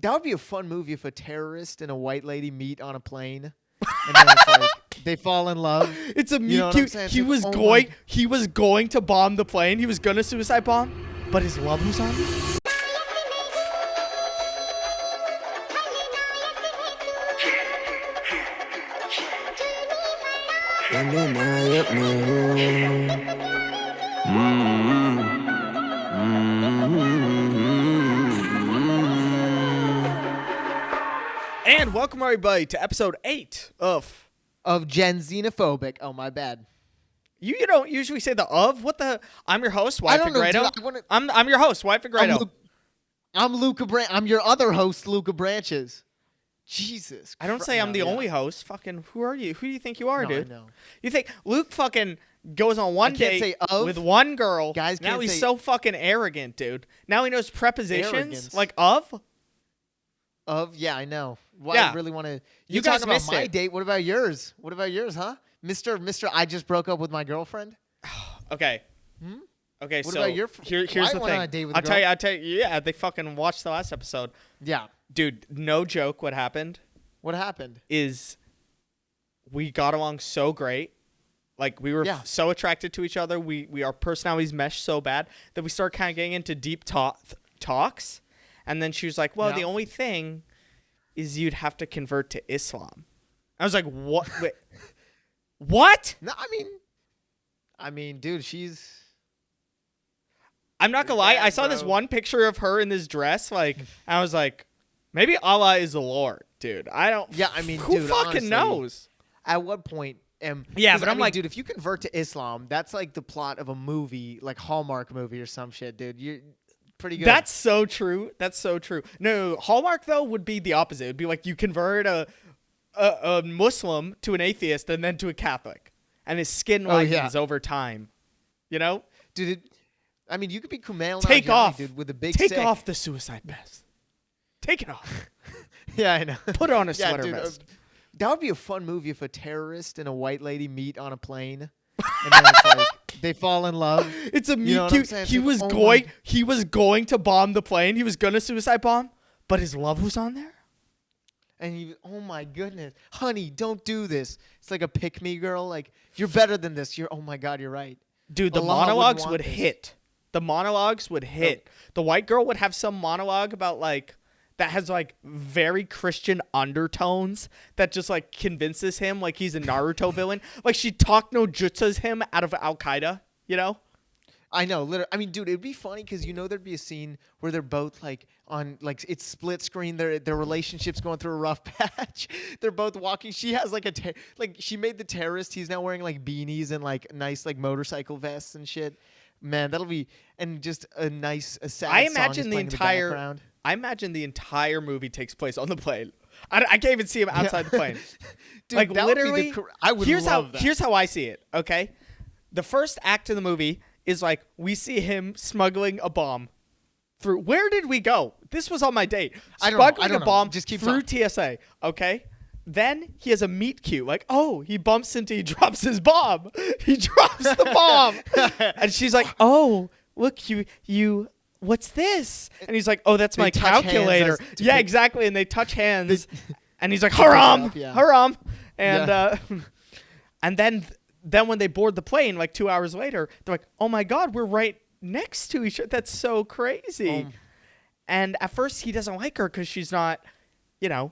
That would be a fun movie if a terrorist and a white lady meet on a plane, and then it's like they fall in love. It's a meet You know what I'm saying? He It's was like, he was going to bomb the plane. He was gonna suicide bomb, but his love was on. And welcome everybody to episode 8 of Gen Xenophobic. Oh, my bad. You don't usually say the of. What the? I'm your host, Wyatt I don't know, Figueredo. dude, I'm your host, Wyatt Figueredo. I'm Luca I'm your other host, Luca Branches. Jesus. I don't say I'm the only host. Fucking, who are you? Who do you think you are, dude? No. You think Luke fucking goes on one date with one girl? Guys, now he's so fucking arrogant, dude. Now he knows prepositions Arrogance. like of. Yeah, I know. Well, Yeah. I really want to. You talking guys about missed my it. date. What about yours? What about yours, huh? Mister, I just broke up with my girlfriend. Okay. Hmm? Okay, What so about your here's Wyatt the went on a thing. date with a I'll girl. tell you. Yeah, they fucking watched the last episode. Yeah. Dude, no joke. What happened What happened? is we got along so great. Like, we were so attracted to each other. We our personalities meshed so bad that we started kind of getting into deep talks. And then she was like, well, the only thing is you'd have to convert to Islam. I was like, what? Wait, what? No, I mean, dude, she's. I'm not gonna lie. bad, I saw this bro. one picture of her in this dress. Like, I was like, maybe Allah is the Lord, dude. I don't. Yeah, I mean, who dude, fucking honestly, knows? At what point? Yeah, 'cause, but I'm like, dude, if you convert to Islam, that's like the plot of a movie, like Hallmark movie or some shit, dude. You're pretty good. that's so true. That's so true. No, Hallmark though would be the opposite. It'd be like you convert a Muslim to an atheist and then to a Catholic, and his skin lightens over time. You know, dude. You could be Kumail take Nanjiani, off, dude, with a big take stick. off the suicide vest. Take it off. Yeah, I know. Put on a Yeah, sweater dude, vest. That would be a fun movie if a terrorist and a white lady meet on a plane, and then it's like they fall in love. It's a You know what I'm saying? He It's was like, he was going to bomb the plane. He was gonna suicide bomb, but his love was on there. And you, oh my goodness, honey, don't do this. It's like a pick me girl. Like, you're better than this. Oh my God, you're right. Dude, the Allah wouldn't monologues want would this. hit. The monologues would hit. The white girl would have some monologue about like that has like very Christian undertones that just like convinces him like he's a Naruto villain. Like she talk no jutsas him out of Al Qaeda, you know? I know, literally. Dude, it'd be funny because there'd be a scene where they're both like on like it's split screen. Their relationship's going through a rough patch. They're both walking. She has like she made the terrorist. He's now wearing like beanies and like nice like motorcycle vests and shit. Man, that'll be just a sad I song imagine is the playing in the entire background. I imagine the entire movie takes place on the plane. I can't even see him outside the plane. Dude, like that would be literally, I would love that. Here's how I see it. Okay, the first act of the movie is like we see him smuggling a bomb through. Where did we go? This was on my date. I don't know. Smuggling a bomb Just keep through TSA. Okay. Then he has a meet cute. Like, oh, he bumps into, he drops his bomb. He drops the bomb, and she's like, oh, look, you. What's this? And he's like, oh, that's my touch hands calculator. as- Yeah, exactly. And they touch hands, and he's like, haram, haram. And and then when they board the plane, like 2 hours later, they're like, oh my God, we're right next to each other. That's so crazy. And at first he doesn't like her because she's not,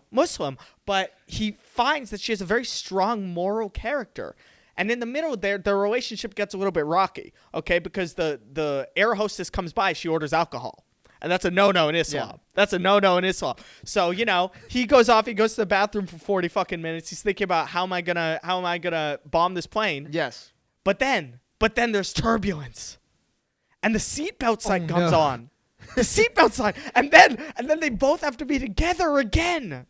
Muslim. But he finds that she has a very strong moral character. And in the middle there, their relationship gets a little bit rocky, okay? Because the air hostess comes by, she orders alcohol. And that's a no-no in Islam. Yeah. That's a no-no in Islam. So, he goes off, he goes to the bathroom for 40 fucking minutes. He's thinking about how am I gonna bomb this plane? Yes. But then there's turbulence. And the seatbelt sign comes on. The seatbelt sign. And then they both have to be together again.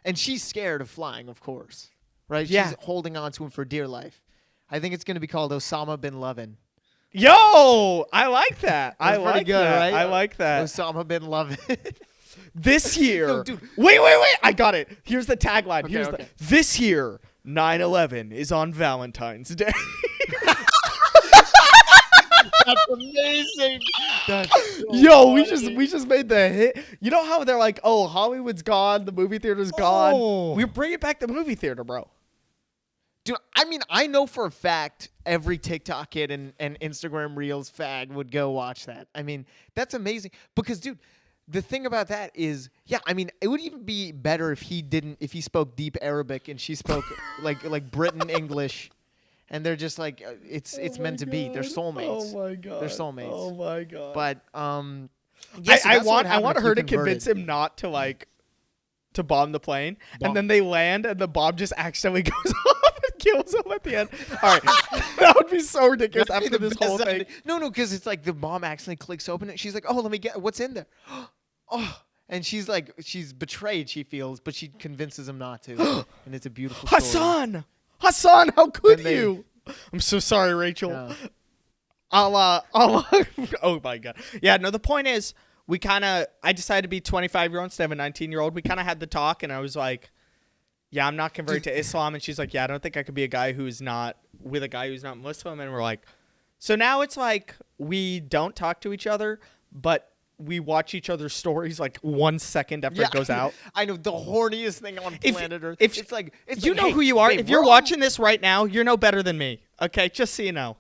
And she's scared of flying, of course. Right? Yeah. She's holding on to him for dear life. I think it's going to be called Osama Bin Lovin. Yo, I like that. I That's pretty like good, that. right? I like that. Osama Bin Lovin. This year. No, dude. Wait. I got it. Here's the tagline. Okay. This year, 9/11 is on Valentine's Day. That's amazing. That's so Yo, funny. we just made the hit. You know how they're like, oh, Hollywood's gone, the movie theater's gone. Oh. We're bringing back the movie theater, bro. Dude, I mean, I know for a fact every TikTok kid and Instagram Reels fag would go watch that. I mean, that's amazing. Because, dude, the thing about that is, yeah, I mean, it would even be better if he spoke deep Arabic and she spoke like Britain English, and they're just like, it's meant to be. They're soulmates. Oh my god. They're soulmates. Oh my god. But yeah, so I that's what happened want if her you to converted. convince him not to bomb the plane, and then they land, and the bomb just accidentally goes off and kills him at the end. All right, that would be so ridiculous That'd be after the this whole best thing. idea. No, because it's like the mom accidentally clicks open it. She's like, oh, let me get what's in there. Oh, and she's betrayed. She feels, but she convinces him not to, and it's a beautiful story. Hassan, how could Then they- you? I'm so sorry, Rachel. No. Oh my god. Yeah, no, the point is, I decided to be 25-year-old instead of a 19-year-old. We kind of had the talk, and I was like, yeah, I'm not converted to Islam. And she's like, yeah, I don't think I could be a guy who's not with a guy who's not Muslim. And we're like, so now it's like we don't talk to each other, but we watch each other's stories like 1 second after it goes out. I know, the horniest thing on planet Earth. If it's like you know hey, who you are. babe, If you're we're watching this right now, you're no better than me. Okay, just so you know.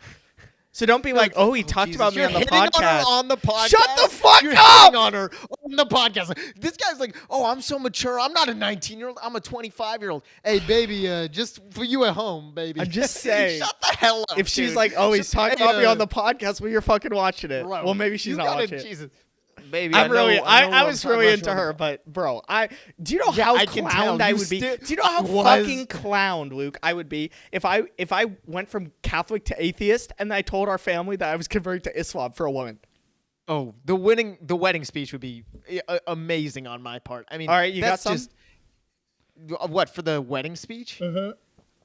So don't be like, oh, he talked Jesus, about me you're on the hitting podcast. On her on the podcast. Shut the fuck you're up! Hitting on her on the podcast. This guy's like, oh, I'm so mature. I'm not a 19-year-old. I'm a 25-year-old. Hey, baby, just for you at home, baby. I'm just saying. Shut the hell up. If she's dude. like, oh, he's Just, talking hey, about me on the podcast, well, you're fucking watching it. bro, Well, maybe she's you not gotta- watching it. Jesus. Baby, I was really I'm into her, but bro, do you know Yeah, how I can tell. clowned I You would be? still Do you know how was- fucking clowned, Luke, I would be if I went from Catholic to atheist and I told our family that I was converted to Islam for a woman? Oh, the wedding speech would be amazing on my part. I mean, All right, you got that's some? just what for the wedding speech,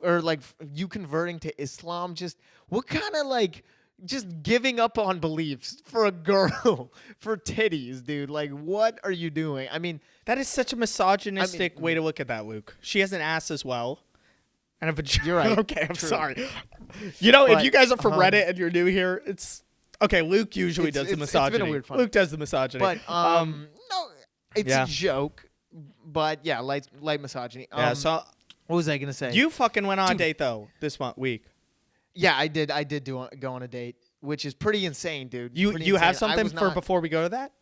or like you converting to Islam. Just what kind of like just giving up on beliefs for a girl for titties, dude? Like, what are you doing? I mean, That is such a misogynistic way to look at that, Luke. She has an ass as well. And a vagina. You're right. Okay, I'm True. sorry. You know, if But, you guys are from Reddit and you're new here, it's okay. Luke usually does the it's been a misogyny. weird fun. Luke does the misogyny. but no, it's yeah. a joke. But yeah, light misogyny. yeah. So What was I gonna say? you fucking went on a date though this week. Yeah, I did. I did go on a date, which is pretty insane, dude. You Pretty have insane. I something was for not- before we go to that?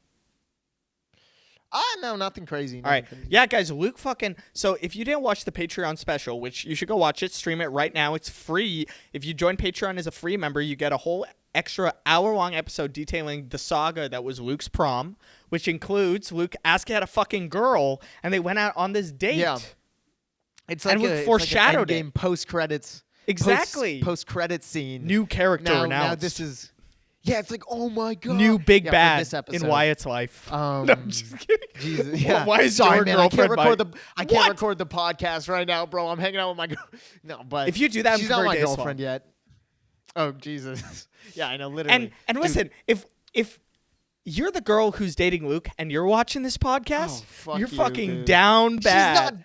No, nothing crazy. All right. nothing crazy. Yeah, guys, Luke fucking. So if you didn't watch the Patreon special, which you should go watch it, stream it right now. It's free. If you join Patreon as a free member, you get a whole extra hour-long episode detailing the saga that was Luke's prom, which includes Luke asking out a fucking girl, and they went out on this date. Yeah. It's And like we a foreshadowed game post credits. Exactly. Post credit scene. New character now announced. this is. Yeah, it's like, oh my god. New big Yeah, for bad this in episode. Wyatt's life. No, I'm just kidding. Jesus, yeah. Why is Sorry, your man, I can't girlfriend record Mike? I can't What? record the podcast right now, bro. I'm hanging out with my girl. No, but If you do that, I'm she's not my converted to Islam. girlfriend yet. Oh Jesus. Yeah, I know. Literally. And Dude, listen, if you're the girl who's dating Luke and you're watching this podcast, Oh, fuck you're you, fucking dude. down she's bad. not.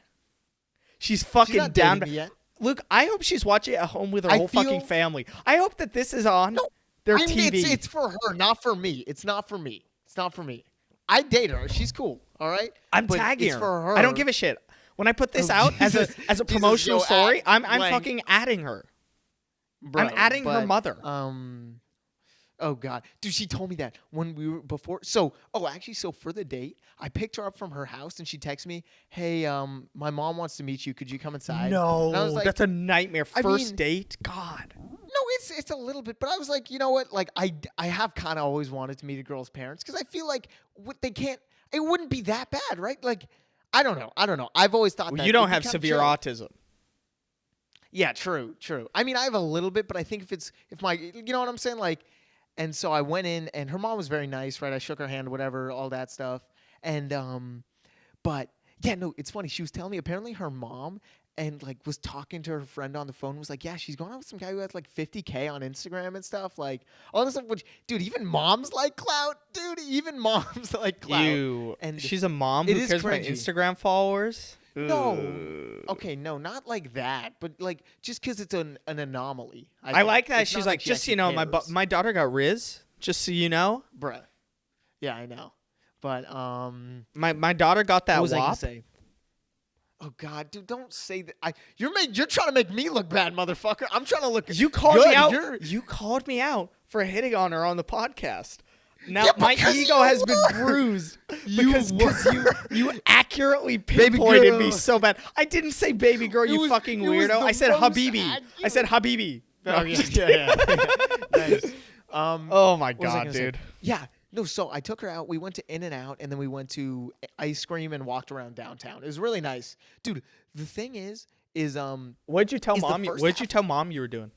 She's fucking She's not down dating me yet. Luke, I hope she's watching it at home with her I whole fucking feel- family. I hope that this is on No, their I mean, TV. it's for her, not for me. It's not for me. It's not for me. I date her. She's cool. All right. I'm But tagging it's her. for her. I don't give a shit. When I put this Oh, out as Jesus. a Jesus, promotional yo, story, I'm blank. fucking adding her. Bro, I'm adding her but, mother. Oh god, dude, she told me that when we were before. Actually, for the date, I picked her up from her house and she texted me, "Hey, my mom wants to meet you. Could you come inside?" No, and I was like, that's a nightmare. I First mean- date, God. "No, it's a little bit," but I was like, you know what? Like, I have kind of always wanted to meet a girl's parents because I feel like what they can't. It wouldn't be that bad, right? Like, I don't know. I've always thought that You don't it'd be have kinda severe chill. autism. Yeah, true. I mean, I have a little bit, but I think if my, you know what I'm saying? Like, and so I went in and her mom was very nice, right? I shook her hand, whatever, all that stuff. And, but yeah, no, it's funny. She was telling me apparently her mom and like was talking to her friend on the phone, was like, yeah, she's going out with some guy who has like 50K on Instagram and stuff. Like all this stuff, which, dude, even moms like clout, dude, even moms like clout. Ew. And She's a mom it who is cares about cringy. Instagram followers? No. Ugh. Okay, no, not like that, but like just because it's an anomaly. I think. like that. It's She's not like, she just so you actually know, cares. my daughter got Rizz, Just so you know. Bruh. Yeah, I know. But my daughter got that what was I gonna wop. say? Oh God, dude, don't say that. You're trying to make me look bad, motherfucker. I'm trying to look. You called good. me out. You called me out for hitting on her on the podcast. Now my ego has been bruised because you accurately pinpointed me so bad. I didn't say baby girl, you fucking weirdo. I said Habibi. I said Habibi. Oh yeah. Nice. Oh my God, dude. Yeah. No, so I took her out. We went to In-N-Out, and then we went to ice cream and walked around downtown. It was really nice, dude. The thing is what'd you tell mom? What'd you tell mom you were doing?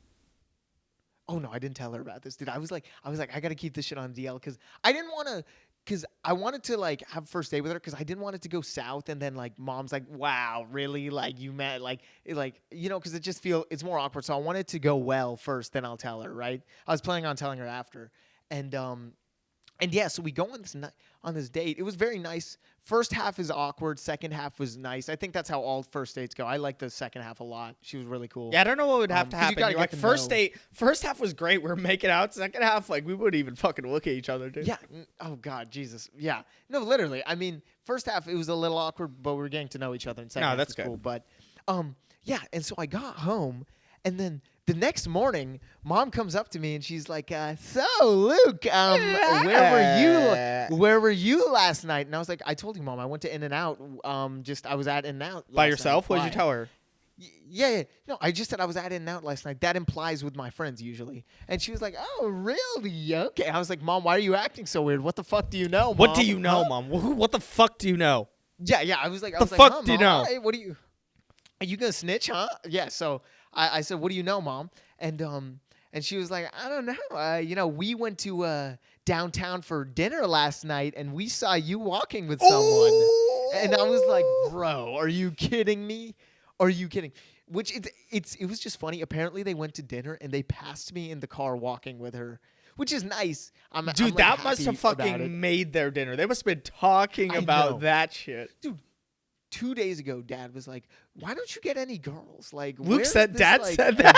Oh no, I didn't tell her about this, dude. I was like, I gotta keep this shit on DL because I didn't want to, because I wanted to like have first date with her because I didn't want it to go south and then like mom's like, wow, really? Like you met because it just it's more awkward. So I wanted to go well first, then I'll tell her, right? I was planning on telling her after, and yeah, so we go on this date. It was very nice. First half is awkward. Second half was nice. I think that's how all first dates go. I like the second half a lot. She was really cool. Yeah, I don't know what would have to happen. You're like, first half was great. We're making out. Second half, like, we wouldn't even fucking look at each other, dude. Yeah. Oh, God, Jesus. Yeah. No, literally. I mean, first half, it was a little awkward, but we were getting to know each other. And second half that's was good. Cool. But, yeah. And so I got home, and then the next morning, mom comes up to me and she's like, "So Luke, where were you last night?" And I was like, "I told you, mom, I went to In-N-Out. I was at In-N-Out by yourself. What did you tell her?" Yeah. No, I just said I was at In-N-Out last night. That implies with my friends usually. And she was like, "Oh, really? Okay." I was like, "Mom, why are you acting so weird? What the fuck do you know, Mom?" What do you know, Mom? What the fuck do you know? Yeah. I was like, "The fuck do you know? Hey, what do you? Are you gonna snitch, huh?" Yeah. So I said, "What do you know, Mom?" And she was like, "I don't know. We went to downtown for dinner last night, and we saw you walking with someone." Oh! And I was like, "Bro, are you kidding me? Are you kidding?" Which it was just funny. Apparently, they went to dinner and they passed me in the car walking with her, which is nice. Dude, that must have fucking made their dinner. They must have been talking about that shit. Dude, 2 days ago, Dad was like, "Why don't you get any girls?" Like Luke said, Dad said that.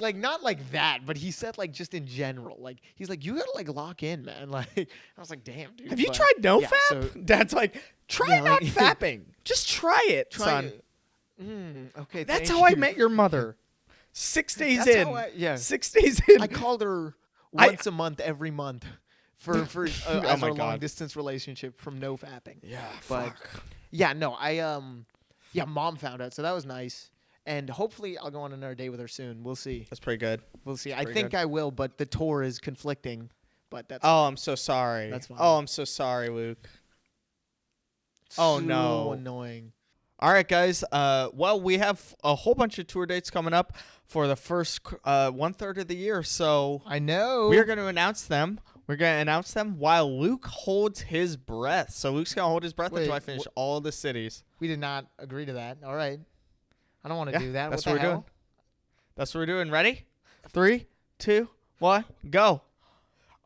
like not like that, but he said like just in general. Like he's like, "You gotta like lock in, man." Like I was like, "Damn, dude." Have you tried no fap? So, Dad's like, "Try not fapping. Just try it, son." Okay. That's how I met your mother. 6 days in. 6 days in. I called her once a month, every month, for as our long distance relationship from no fapping. Yeah, but fuck. Yeah, no, Mom found out, so that was nice. And hopefully I'll go on another date with her soon. We'll see. That's pretty good. We'll see. I think I will, but the tour is conflicting. But that's I'm so sorry. That's fine. Oh, I'm so sorry, Luke. Oh, no. So annoying. All right, guys. Well, we have a whole bunch of tour dates coming up for the first 1/3 of the year. So I know. We're going to announce them. We're going to announce them while Luke holds his breath. So Luke's going to hold his breath until I finish all the cities. We did not agree to that. All right. I don't want to do that. That's what we're doing. That's what we're doing. Ready? 3, 2, 1, go.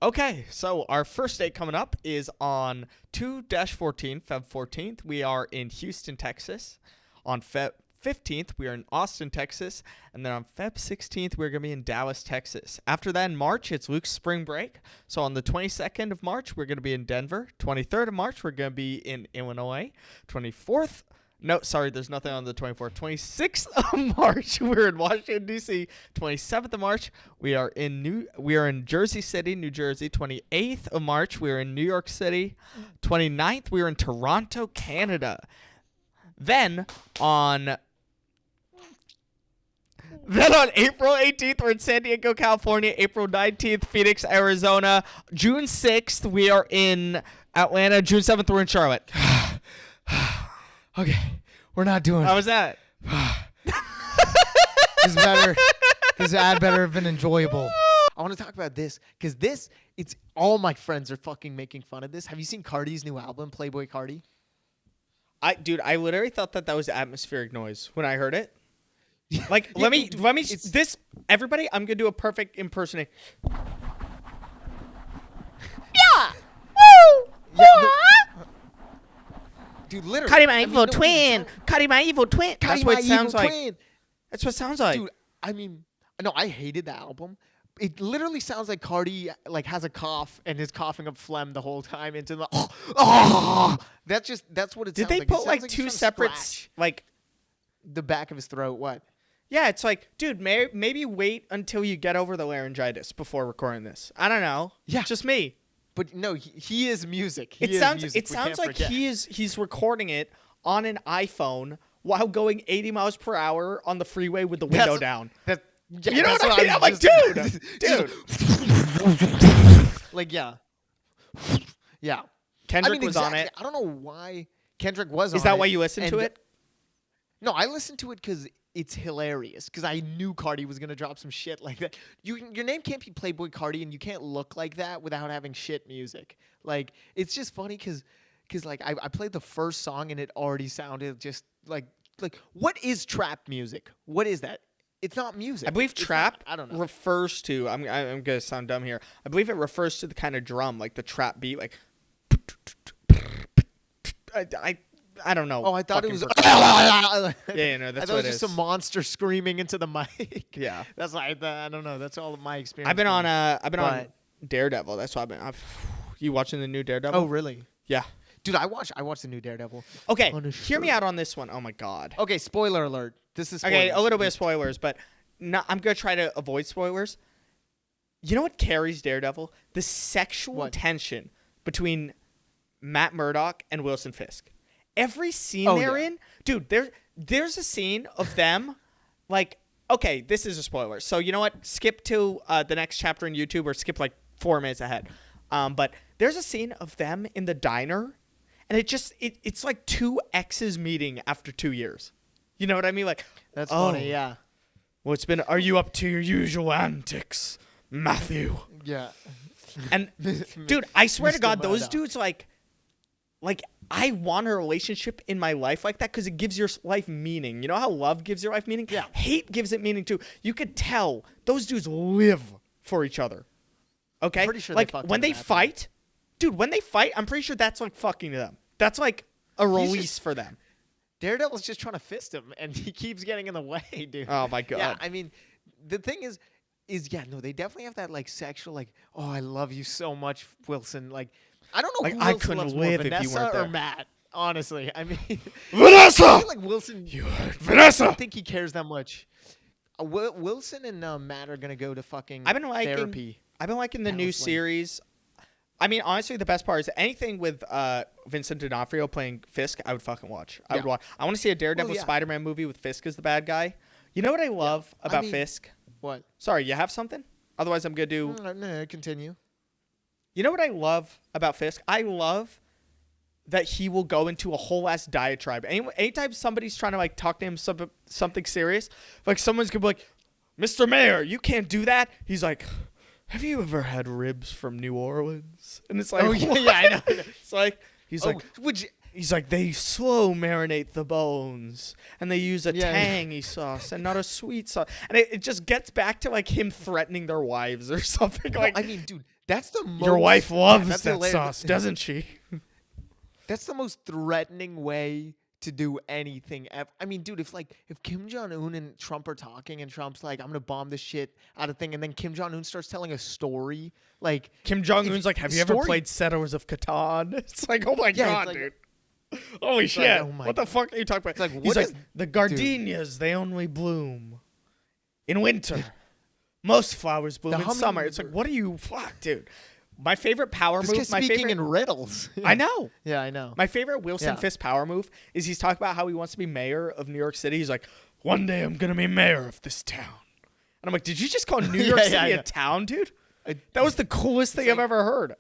Okay, so our first date coming up is on 2-14, Feb 14th. We are in Houston, Texas. On Feb 15th, we are in Austin, Texas. And then on Feb 16th, we're going to be in Dallas, Texas. After that, in March, it's Luke's spring break. So on the 22nd of March, we're going to be in Denver. 23rd of March, we're going to be in Illinois. 24th. No, sorry, there's nothing on the 24th. 26th of March, we're in Washington, D.C. 27th of March, we are in Jersey City, New Jersey. 28th of March, we are in New York City. 29th, we are in Toronto, Canada. Then on April 18th, we're in San Diego, California. April 19th, Phoenix, Arizona. June 6th, we are in Atlanta. June 7th, we're in Charlotte. Okay, we're not doing it. How was that? This is better. This ad better have been enjoyable. I want to talk about this because it's all my friends are fucking making fun of this. Have you seen Carti's new album, Playboi Carti? Dude, I literally thought that was atmospheric noise when I heard it. Like, let me. Everybody, I'm gonna do a perfect impersonation. Yeah. Woo. Yeah, dude, literally. Carti my evil twin. Carti my evil twin. That's what it sounds like. That's what it sounds like. Dude, I mean, no, I hated the album, it literally sounds like Carti like has a cough and is coughing up phlegm the whole time into the that's what it Did sounds they like. put It like sounds two he's trying to separate scratch like? the back of his throat? What? Yeah, it's like, dude, maybe wait until you get over the laryngitis before recording this. I don't know. Yeah. It's just me. But no, he is music. It sounds like he's recording it on an iPhone while going 80 miles per hour on the freeway with the window down. You know what I mean? I'm like, dude. Like, yeah. Yeah. Kendrick was on it. I don't know why Kendrick was on it. Is that why you listened to it? No, I listened to it because it's hilarious. Because I knew Carti was going to drop some shit like that. Your name can't be Playboi Carti, and you can't look like that without having shit music. Like, it's just funny because like, I played the first song, and it already sounded just like what is trap music? What is that? It's not music. I believe trap I don't know. refers to, I'm going to sound dumb here. I believe it refers to the kind of drum, like the trap beat, like, I don't know. Oh, I thought it was. no, that's I thought it was what just a monster screaming into the mic. Yeah, that's like I don't know. That's all of my experience. I've been on Daredevil. That's why you watching the new Daredevil? Oh, really? Yeah, dude, I watched the new Daredevil. Okay, Punisher. hear me out on this one. Oh my god. Okay, spoiler alert. This is spoilers. Okay, a little bit of spoilers, but I'm gonna try to avoid spoilers. You know what carries Daredevil? The sexual tension between Matt Murdock and Wilson Fisk. Every scene they're in, dude, there's a scene of them, like, okay, this is a spoiler. So you know what? Skip to the next chapter in YouTube or skip like 4 minutes ahead. But there's a scene of them in the diner, and it's like two exes meeting after 2 years. You know what I mean? Like, that's funny, yeah. Are you up to your usual antics, Matthew? Yeah. And dude, I swear to God, Murdoch. those dudes like I want a relationship in my life like that because it gives your life meaning. You know how love gives your life meaning? Yeah. Hate gives it meaning too. You could tell those dudes live for each other. Okay? I'm pretty sure like they when they fight, dude, I'm pretty sure that's like fucking to them. That's like a release for them. Daredevil's just trying to fist him, and he keeps getting in the way, dude. Oh my god. Yeah, I mean, the thing is yeah, no, they definitely have that like sexual, like, oh, I love you so much, Wilson. Like, I don't know. Like, who I Wilson couldn't loves live more, if you Vanessa weren't there. or Matt. Honestly, I mean, Vanessa. I feel like Wilson. You heard Vanessa. I don't think he cares that much. Wilson and Matt are gonna go to fucking therapy. I've been liking the new series. I mean, honestly, the best part is anything with Vincent D'Onofrio playing Fisk, I would fucking watch. I would watch. I want to see a Daredevil Spider-Man movie with Fisk as the bad guy. You know what I love about Fisk? What? Sorry, you have something? Otherwise, I'm going to do... No, continue. You know what I love about Fisk? I love that he will go into a whole ass diatribe. Anytime somebody's trying to like talk to him something serious, like someone's going to be like, Mr. Mayor, you can't do that. He's like... Have you ever had ribs from New Orleans? And it's like, yeah, I know. It's like, he's like, they slow marinate the bones, and they use a tangy sauce and not a sweet sauce. And it just gets back to like him threatening their wives or something. Like, I mean, dude, that's the most. Your wife loves that hilarious. sauce, doesn't she? That's the most threatening way to do anything ever. I mean, dude, if Kim Jong-un and Trump are talking and Trump's like, I'm gonna bomb this shit out of thing, and then Kim Jong-un starts telling a story, like Kim Jong-un's like, have you ever played Settlers of Catan? It's like, oh my god, like, dude. Holy shit. Like, what the fuck are you talking about? It's like, he's like, the gardenias, they only bloom in winter. Most flowers bloom in summer. It's like, what are you, fuck, dude? My favorite power move. Speaking in riddles. I know. Yeah, I know. My favorite Wilson Fisk power move is he's talking about how he wants to be mayor of New York City. He's like, one day I'm gonna be mayor of this town. And I'm like, did you just call New York City a town, dude? That was the coolest thing I've ever heard.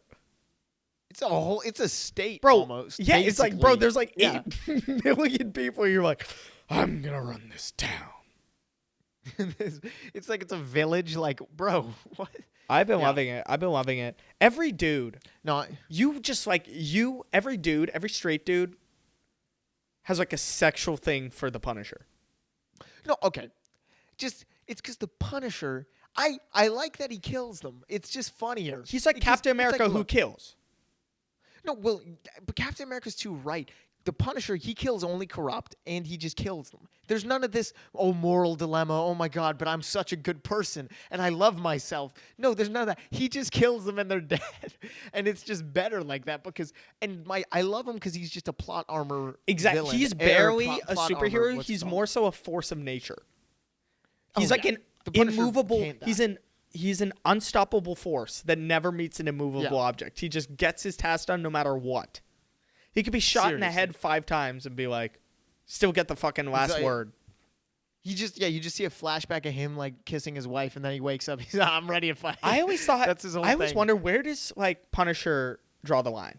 It's a state, bro. Almost. Yeah, basically. It's like, bro, there's like 8 million people. You're like, I'm gonna run this town. It's like it's a village. Like, bro, what? I've been loving it. I've been loving it. Every dude. No, every dude, every straight dude has like a sexual thing for the Punisher. No, okay. It's because the Punisher, I like that he kills them. It's just funnier. He's like Captain America who kills. No, well, but Captain America's too right. The Punisher, he kills only corrupt, and he just kills them. There's none of this, oh, moral dilemma, oh my God, but I'm such a good person, and I love myself. No, there's none of that. He just kills them, and they're dead. And it's just better like that because, I love him because he's just a plot armor villain. He's barely a superhero. He's more so a force of nature. He's like an immovable, he's an unstoppable force that never meets an immovable object. He just gets his task done no matter what. He could be shot in the head 5 times and be like, still get the fucking last word. You just see a flashback of him like kissing his wife, and then he wakes up. He's I'm ready to fight. I always thought that's his whole I always thing. wonder, where does like Punisher draw the line?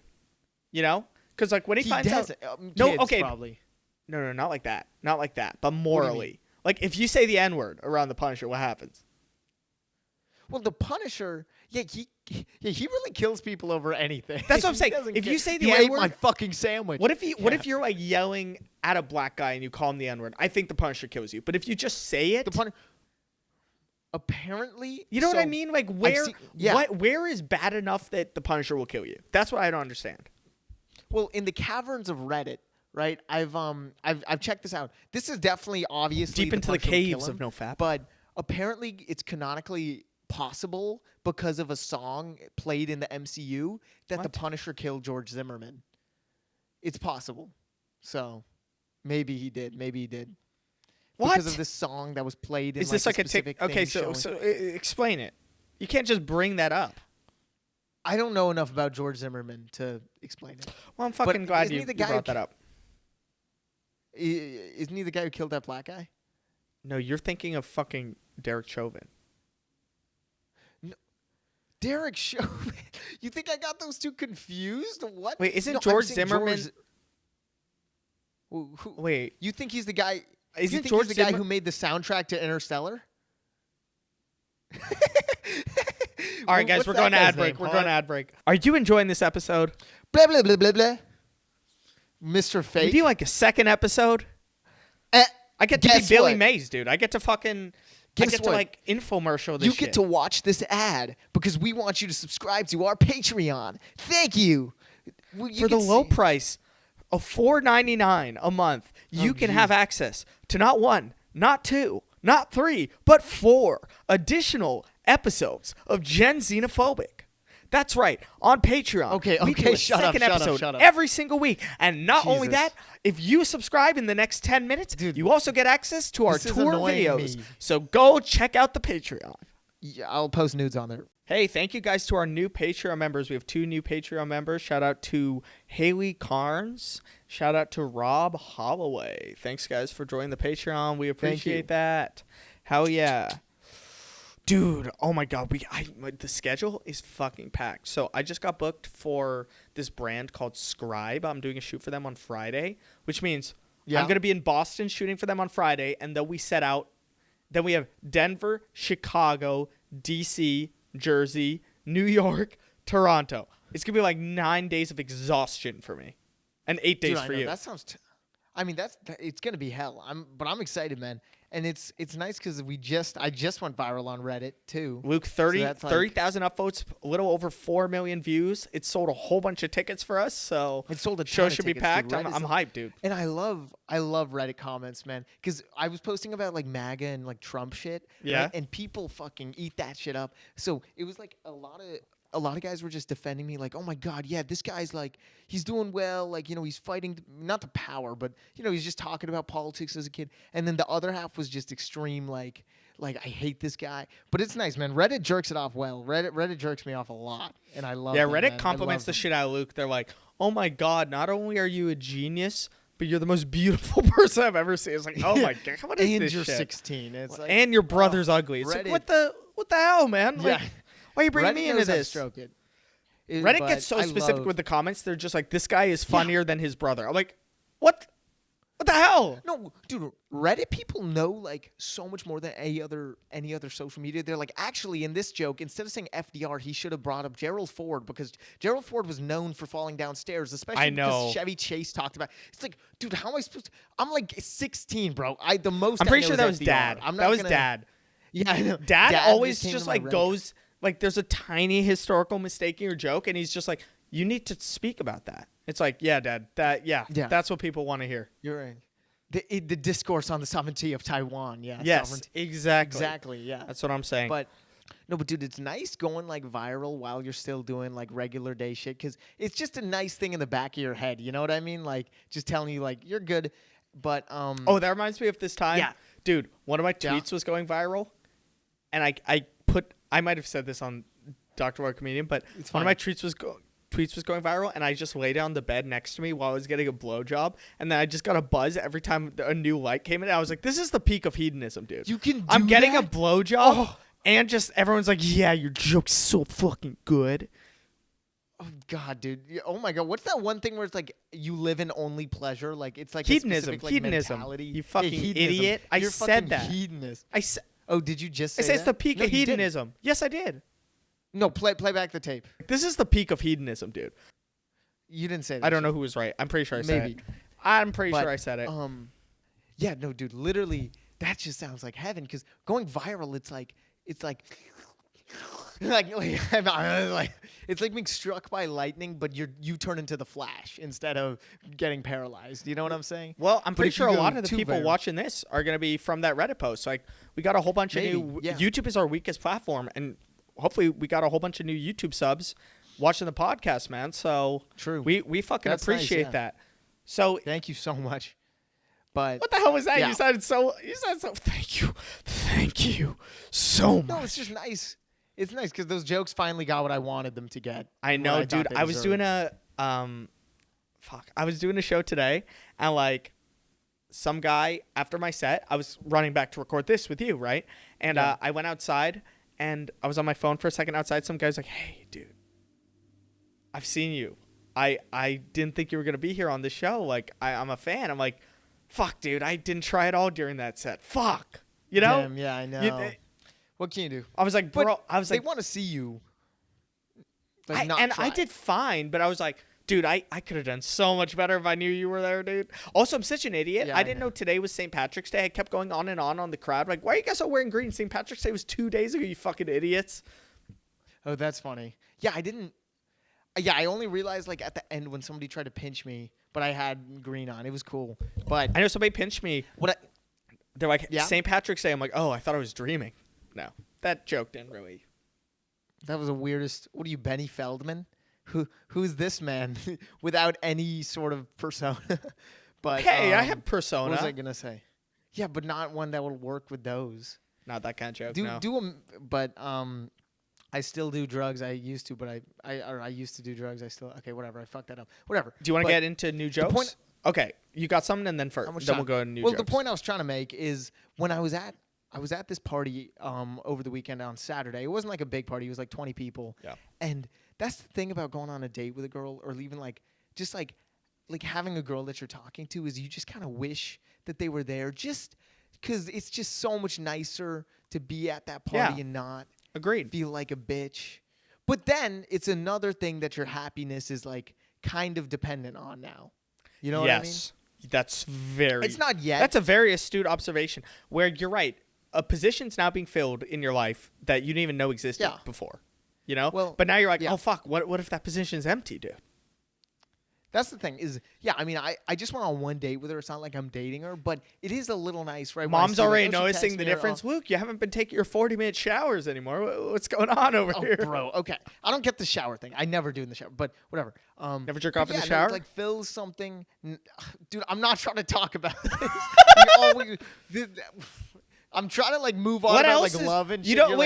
You know, because like when he finds out, probably. No, not like that, but morally, like if you say the N-word around the Punisher, what happens? Well, the Punisher, he really kills people over anything. That's what I'm saying. If you say the N-word, N-word, ate my fucking sandwich. What if you're like yelling at a black guy and you call him the N-word? I think the Punisher kills you. But if you just say it, apparently, you know what I mean? Like where is bad enough that the Punisher will kill you? That's what I don't understand. Well, in the caverns of Reddit, right? I've checked this out. This is definitely obviously deep into the caves of NoFap, but apparently it's canonically possible because of a song played in the MCU that the Punisher killed George Zimmerman. It's possible. So maybe he did. What? Because of this song that was played in is this like a specific okay, so explain it. You can't just bring that up. I don't know enough about George Zimmerman to explain it. Well, I'm fucking glad you brought that up. Isn't he the guy who killed that black guy? No, you're thinking of fucking Derek Chauvin. Derek Chauvin. You think I got those two confused? What? Wait, isn't George Zimmerman? Wait, you think he's the guy? Isn't George the guy who made the soundtrack to Interstellar? All right, guys, we're going to ad break. We're going to ad break. Are you enjoying this episode? Blah blah blah blah blah. Mr. Fake. Would you like a second episode? I get to be Billy Mays, dude. I get to fucking. I get to like infomercial this shit. You get to watch this ad because we want you to subscribe to our Patreon. Thank you. For the low price of $4.99 a month, you can have access to not 1, not 2, not 3, but 4 additional episodes of Gen Xenophobic. That's right, on Patreon. Okay, we do a shut second episode up. every single week. And not only that, if you subscribe in the next 10 minutes, dude, you also get access to our tour videos. So go check out the Patreon. Yeah, I'll post nudes on there. Hey, thank you guys to our new Patreon members. We have 2 new Patreon members. Shout out to Haley Carnes. Shout out to Rob Holloway. Thanks, guys, for joining the Patreon. We appreciate that. Hell yeah. Dude, oh my God, the schedule is fucking packed. So I just got booked for this brand called Scribe. I'm doing a shoot for them on Friday, which means I'm going to be in Boston shooting for them on Friday, and then we set out. Then we have Denver, Chicago, DC, Jersey, New York, Toronto. It's going to be like 9 days of exhaustion for me, and 8 days for you. That sounds. It's going to be hell. But I'm excited, man. And it's nice because I just went viral on Reddit too. Luke, 30,000 upvotes, a little over 4 million views. It sold a whole bunch of tickets for us, so it sold a show ton should of be tickets, packed. dude. I'm hyped, dude. And I love Reddit comments, man, because I was posting about like MAGA and like Trump shit. Yeah. Right? And people fucking eat that shit up. So it was like a lot of guys were just defending me, like, oh my God, yeah, this guy's like, he's doing well, like, you know, he's fighting not the power, but you know, he's just talking about politics as a kid. And then the other half was just extreme, like I hate this guy. But it's nice, man. Reddit jerks it off well. Reddit jerks me off a lot, and I love. Yeah, them, Reddit man. compliments the shit out of Luke. They're like, oh my God, not only are you a genius, but you're the most beautiful person I've ever seen. It's like, oh my God, what is and this you're shit? 16. It's like, and your brother's ugly. It's like, what the hell, man? Like, why are you bringing me into this? Reddit gets so specific with the comments. They're just like, this guy is funnier than his brother. I'm like, what? What the hell? No, dude, Reddit people know like so much more than any other social media. They're like, actually, in this joke, instead of saying FDR, he should have brought up Gerald Ford because Gerald Ford was known for falling downstairs, especially because Chevy Chase talked about. It's like, dude, how am I supposed to? I'm like 16, bro. I'm pretty sure that was Dad. That was Dad. Yeah, I know. Dad always just like goes. Like, there's a tiny historical mistake in your joke, and he's just like, you need to speak about that. It's like, yeah, Dad, that's what people want to hear. You're right. The discourse on the sovereignty of Taiwan. Yeah. Yes, sovereignty. exactly. Yeah. That's what I'm saying. But dude, it's nice going like viral while you're still doing like regular day shit, because it's just a nice thing in the back of your head. You know what I mean? Like just telling you like you're good. But oh, that reminds me of this time. Yeah. Dude, one of my tweets was going viral, and I might have said this on Dr. War Comedian, but one of my tweets was going viral, and I just lay down the bed next to me while I was getting a blowjob, and then I just got a buzz every time a new like came in. I was like, this is the peak of hedonism, dude. I'm getting a blowjob, and just everyone's like, yeah, your joke's so fucking good. Oh God, dude! Oh my God, what's that one thing where it's like you live in only pleasure? Like it's like hedonism. A specific, like, hedonism. mentality. You fucking hedonism. idiot! I You're said that. Hedonist. I said. Oh, did you just say I said that? it's the peak No, of you didn't. hedonism. Yes, I did. No, play back the tape. This is the peak of hedonism, dude. You didn't say that. I don't know who was right. I'm pretty sure I said Maybe. it. I'm pretty sure I said it. Yeah, no, dude. Literally, that just sounds like heaven. Because going viral, it's like it's like being struck by lightning, but you turn into the Flash instead of getting paralyzed. You know what I'm saying? Well, I'm pretty sure a lot of the people viral, watching this are going to be from that Reddit post. Like, we got a whole bunch of new. Yeah. YouTube is our weakest platform, and hopefully, we got a whole bunch of new YouTube subs watching the podcast, man. So True. We fucking appreciate that. So thank you so much. But what the hell was that? Yeah. You said so. Thank you so much. No, it's just nice. It's nice because those jokes finally got what I wanted them to get. I know, dude. I was doing a I was doing a show today, and like some guy after my set, I was running back to record this with you, right? And I went outside, and I was on my phone for a second outside. Some guy's like, "Hey, dude, I've seen you. I didn't think you were gonna be here on the show. Like, I'm a fan." I'm like, "Fuck, dude, I didn't try at all during that set. Fuck, you know?" Damn, yeah, I know. What can you do? I was like, bro. They want to see you. Like, I did fine, but I was like, dude, I could have done so much better if I knew you were there, dude. Also, I'm such an idiot. Yeah, I didn't know today was St. Patrick's Day. I kept going on the crowd. Like, why are you guys all wearing green? St. Patrick's Day was 2 days ago, you fucking idiots. Oh, that's funny. Yeah, I didn't. Yeah, I only realized like at the end when somebody tried to pinch me, but I had green on. It was cool. But I know somebody pinched me. They're like, St. Patrick's Day. I'm like, oh, I thought I was dreaming. No, that joke didn't really. That was the weirdest. What are you, Benny Feldman? Who's this man without any sort of persona? But hey, I have persona. What was I gonna say? Yeah, but not one that would work with those. Not that kind of joke. But I still do drugs. I used to, but I used to do drugs. I still whatever. I fucked that up. Whatever. Do you want to get into new jokes? Okay, you got something, and then we'll go into new jokes. Well, the point I was trying to make is when I was at this party over the weekend on Saturday. It wasn't like a big party. It was like 20 people. Yeah. And that's the thing about going on a date with a girl, or even like just like having a girl that you're talking to, is you just kind of wish that they were there, just because it's just so much nicer to be at that party and not feel like a bitch. But then it's another thing that your happiness is like kind of dependent on now. You know what I mean? That's very. It's not yet. That's a very astute observation. Where you're right. A position's now being filled in your life that you didn't even know existed before. You know? Well, but now you're like, oh, fuck, what if that position's empty, dude? That's the thing is, I mean, I just went on one date with her. It's not like I'm dating her, but it is a little nice, right? Mom's already noticing the difference. Luke, you haven't been taking your 40-minute showers anymore. What's going on over here? Bro, okay. I don't get the shower thing. I never do in the shower, but whatever. Never jerk off in the shower? Like Phil's something. Dude, I'm not trying to talk about this. I'm trying to like move on about like love and shit. You don't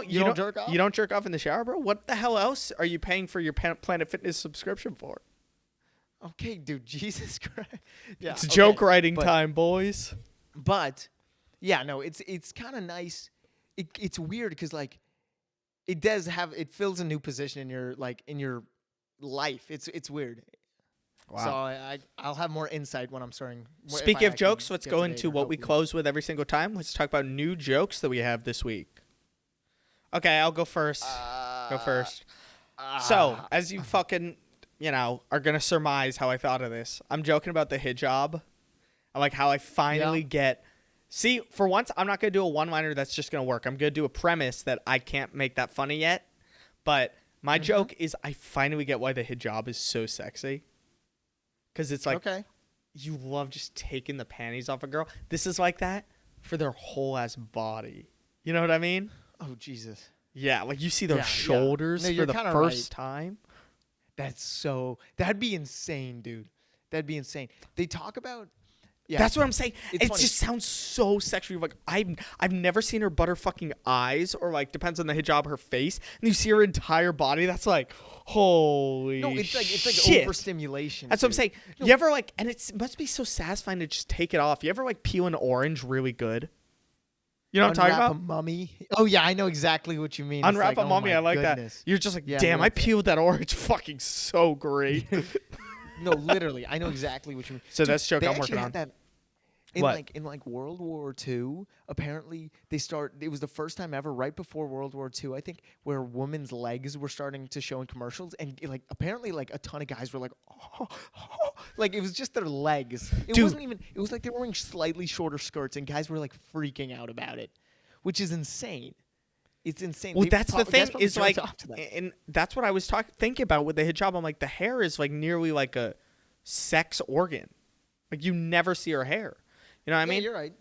you don't jerk off? You don't jerk off in the shower, bro? What the hell else are you paying for your Planet Fitness subscription for? Okay, dude, Jesus Christ. Yeah, it's joke writing time, boys. But yeah, no, it's kind of nice. It's weird because like it fills a new position in your life. It's weird. Wow. So I'll have more insight when I'm starting. Speaking of jokes, let's go into what we close with every single time. Let's talk about new jokes that we have this week. Okay, I'll go first. So, as you fucking, are going to surmise how I thought of this, I'm joking about the hijab. I like how I finally get... See, for once, I'm not going to do a one-liner that's just going to work. I'm going to do a premise that I can't make that funny yet. But My joke is I finally get why the hijab is so sexy. Because it's like, you love just taking the panties off a girl. This is like that for their whole ass body. You know what I mean? Oh, Jesus. Yeah, like you see their shoulders for the first time. That'd be insane, dude. That'd be insane. They talk about... Yeah, that's what I'm saying. It funny. just sounds so sexual. Like I've never seen her butter fucking eyes, or like depends on the hijab, her face, and you see her entire body. That's like, holy. No, it's shit. like overstimulation. That's dude. what I'm saying. No. You ever like, and it must be so satisfying to just take it off. You ever like peel an orange really good? You know what I'm talking about? A mummy. Oh yeah, I know exactly what you mean. Unwrap like, a mummy. I like that. You're just like, damn, I peeled that orange fucking so great. No, literally, I know exactly what you mean. So that's the joke I'm working on. In World War II, apparently it was the first time ever, right before World War II, I think, where women's legs were starting to show in commercials, and apparently a ton of guys were like, oh, like it was just their legs. It wasn't even. It was like they were wearing slightly shorter skirts, and guys were like freaking out about it, which is insane. It's insane. Well, that's the thing is like, and that's what I was thinking about with the hijab. I'm like, the hair is like nearly like a sex organ. Like you never see her hair. You know what I mean? You're right.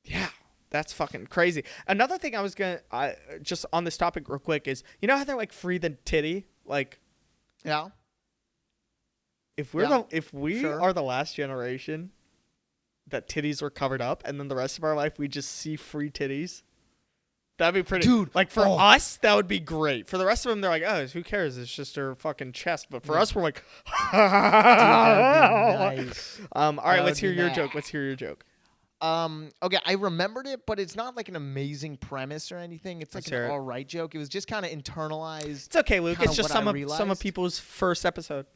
Yeah, that's fucking crazy. Another thing I was gonna just on this topic real quick is, you know how they're like free the titty, like. Yeah. If we are the last generation that titties were covered up, and then the rest of our life we just see free titties. That'd be pretty. Dude, like for us, that would be great. For the rest of them, they're like, oh, who cares? It's just her fucking chest. But for us, we're like, dude, nice. All right, let's hear your joke. Let's hear your joke. Okay, I remembered it, but it's not like an amazing premise or anything. It's like an all right joke. It was just kind of internalized. It's okay, Luke. It's just some of people's first episode.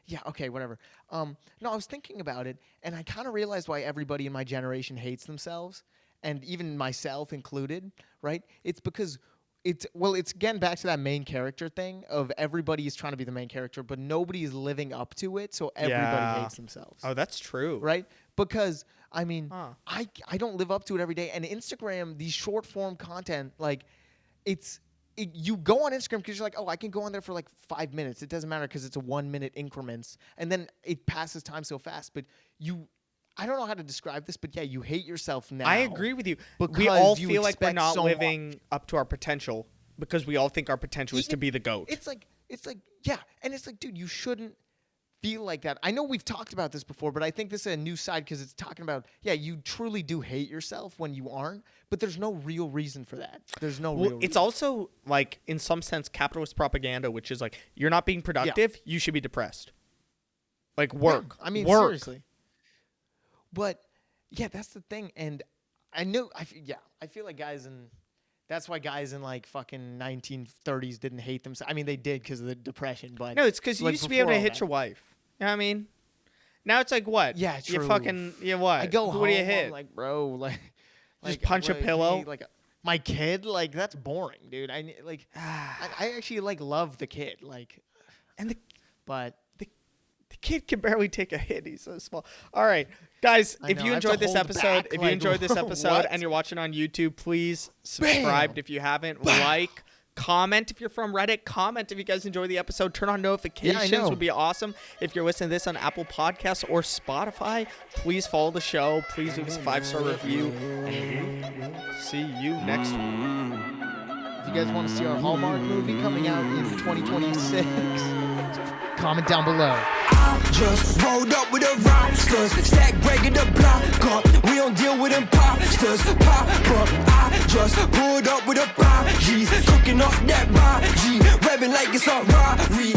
Yeah, okay, whatever. No, I was thinking about it, and I kind of realized why everybody in my generation hates themselves. And even myself included, right? It's because it's again back to that main character thing of everybody is trying to be the main character, but nobody is living up to it, so everybody hates themselves. Oh, that's true. Right? Because, I mean, I don't live up to it every day. And Instagram, these short form content, like, you go on Instagram because you're like, oh, I can go on there for like 5 minutes. It doesn't matter because it's a 1 minute increments. And then it passes time so fast. But I don't know how to describe this, but yeah, you hate yourself now. I agree with you. We all feel like we're not living up to our potential because we all think our potential is to be the GOAT. It's like, yeah. And it's like, dude, you shouldn't feel like that. I know we've talked about this before, but I think this is a new side because it's talking about, yeah, you truly do hate yourself when you aren't, but there's no real reason for that. There's no real reason. It's also like, in some sense, capitalist propaganda, which is like, you're not being productive, you should be depressed. Like, work. Yeah, I mean, work. Seriously. But yeah, that's the thing, and I feel like that's why guys in like fucking 1930s didn't hate themselves. I mean, they did because of the depression, but no, it's because you used to be able to hit your wife. You know what I mean? Now it's like what? Yeah, true. You fucking what? I go home, what do you hit? I'm like, bro, like just punch a pillow. Like my kid, like that's boring, dude. I actually like love the kid, like, but. The kid can barely take a hit. He's so small. All right, guys, if you enjoyed this episode, and you're watching on YouTube, please subscribe if you haven't. Like, comment if you're from Reddit. Comment if you guys enjoy the episde. Turn on notifications would be awesome. If you're listening to this on Apple Podcasts or Spotify, please follow the show. Please leave us a 5-star review. And we'll see you next week. If you guys want to see our Hallmark movie coming out in 2026, comment down below. I just rolled up with the rosters, stack breaking the block up. We don't deal with imposters, pop up. I just pulled up with a baddie, cooking up that baddie, revving like it's a robbery.